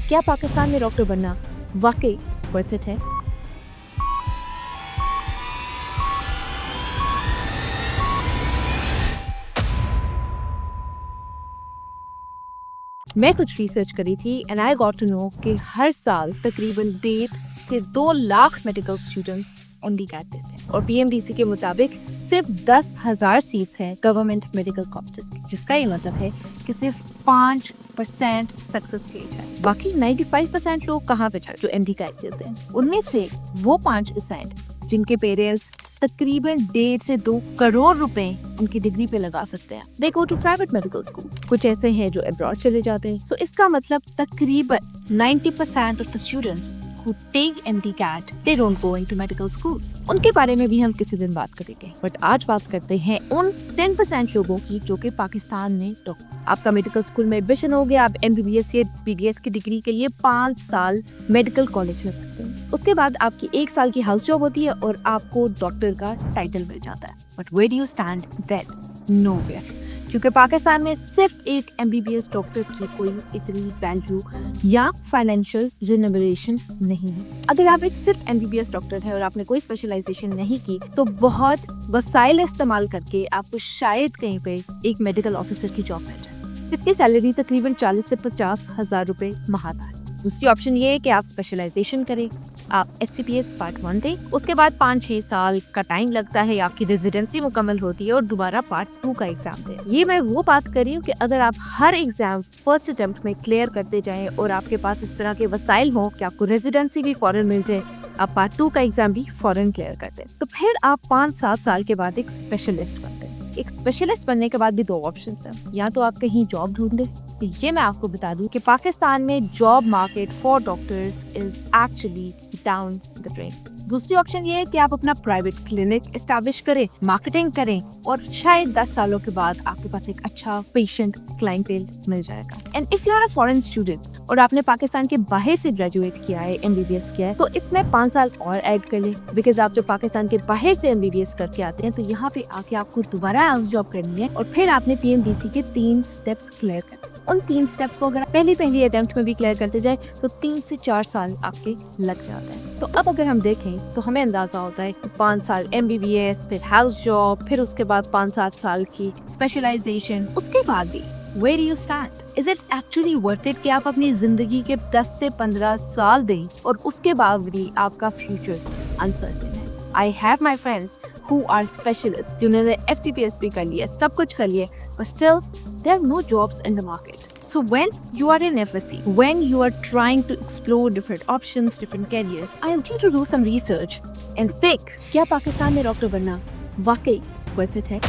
क्या पाकिस्तान में डॉक्टर बनना वाकई वर्थ इट है? मैं कुछ रिसर्च करी थी and I got to know कि हर साल तकरीबन 1.5 से 2 लाख मेडिकल स्टूडेंट्स एमडी-कैट देते हैं और पीएमडीसी के मुताबिक सिर्फ 10,000 सीट्स हैं गवर्नमेंट मेडिकल कॉलेजेस की, जिसका ये मतलब है कि सिर्फ 5% सक्सेस रेट है। बाकी 95% लोग कहाँ पे जो एमडी-कैट देते हैं, उनमें से वो 5% जिनके पेरेंट्स तकरीबन 1.5 से 2 करोड़ रुपए उनकी डिग्री पे लगा सकते हैं, they go to private medical schools. कुछ ऐसे हैं जो अब्रॉड चले जाते हैं। सो इसका मतलब तकरीबन 90% of the students who take MD-CAT, they don't go into medical schools. उनके बारे में भी हम किसी दिन बात करेंगे, बट आज बात करते हैं उन 10% लोगों की जो कि पाकिस्तान में डॉक्टर। आपका मेडिकल स्कूल में एडमिशन हो गया, आप MBBS या BDS की डिग्री के लिए 5 साल मेडिकल कॉलेज में पढ़ते हैं। उसके बाद आपकी 1 साल की हाउस जॉब होती है और आपको डॉक्टर का टाइटल मिल जाता है। But where do you stand then? Nowhere, क्योंकि पाकिस्तान में सिर्फ एक MBBS डॉक्टर की कोई इतनी वैल्यू या फाइनेंशियल रिन्यूमरेशन नहीं है। अगर आप एक सिर्फ MBBS डॉक्टर है और आपने कोई स्पेशलाइजेशन नहीं की तो बहुत वसाइल इस्तेमाल करके आपको शायद कहीं पे एक मेडिकल ऑफिसर की जॉब मिल जाए, जिसकी सैलरी तकरीबन 40 से 50 हजार रुपए माह है। दूसरी ऑप्शन ये है कि आप स्पेशलाइजेशन करें, आप FCPS पार्ट 1 दें, उसके बाद 5-6 साल का टाइम लगता है, आपकी रेजिडेंसी मुकम्मल होती है और दोबारा पार्ट 2 का एग्जाम दें। ये मैं वो बात कर रही हूँ कि अगर आप हर एग्जाम फर्स्ट अटेम्प्ट में क्लियर करते जाएं और आपके पास इस तरह के वसाइल हो कि आपको रेजिडेंसी भी फौरन मिल जाए, आप पार्ट 2 का एग्जाम भी फौरन क्लियर करते हैं, तो फिर आप 5-7 साल के बाद एक स्पेशलिस्ट बनते हैं। एक स्पेशलिस्ट बनने के बाद भी 2 ऑप्शंस हैं, या तो आप कहीं जॉब ढूंढे। ये मैं आपको बता दूं कि पाकिस्तान में job market for doctors is actually down the drain. दूसरी ऑप्शन ये है कि आप अपना प्राइवेट क्लिनिक एस्टैब्लिश करें, मार्केटिंग करें और शायद 10 सालों के बाद आपके पास एक अच्छा पेशेंट क्लाइंटेल मिल जाएगा। And if you are a foreign student और आपने पाकिस्तान के बाहर से ग्रेजुएट किया है, MBBS किया है, तो इसमें 5 साल और ऐड कर ले, बिकॉज आप जब पाकिस्तान के बाहर से MBBS करके आते हैं तो यहाँ पे आके आपको दोबारा हाउस जॉब करनी है और फिर आपने PMDC के 3 स्टेप्स क्लियर करने। उन 3 स्टेप्स को अगर पहली अटेम्प्ट में भी क्लियर करते जाए तो 3 से 4 साल आपके लग जाते हैं। तो अब अगर हम देखें तो हमें अंदाजा होता है कि 5 साल MBBS, फिर हाउस जॉब, फिर उसके बाद 5-7 साल की स्पेशलाइजेशन, उसके बाद भी Where do you stand? Is it actually worth it कि आप अपनी जिंदगी के 10 से 15 साल दें और उसके बाद भी आपका फ्यूचर अनसर्टेन है? I have my friends who are specialists जिन्होंने FCPS भी कर लिया, सब कुछ कर लिया, but still there are no jobs in the market. So when you are in FSC, when you are trying to explore different options, different careers, I want you to do some research and think, क्या पाकिस्तान में doctor बनना वाकई worth it है?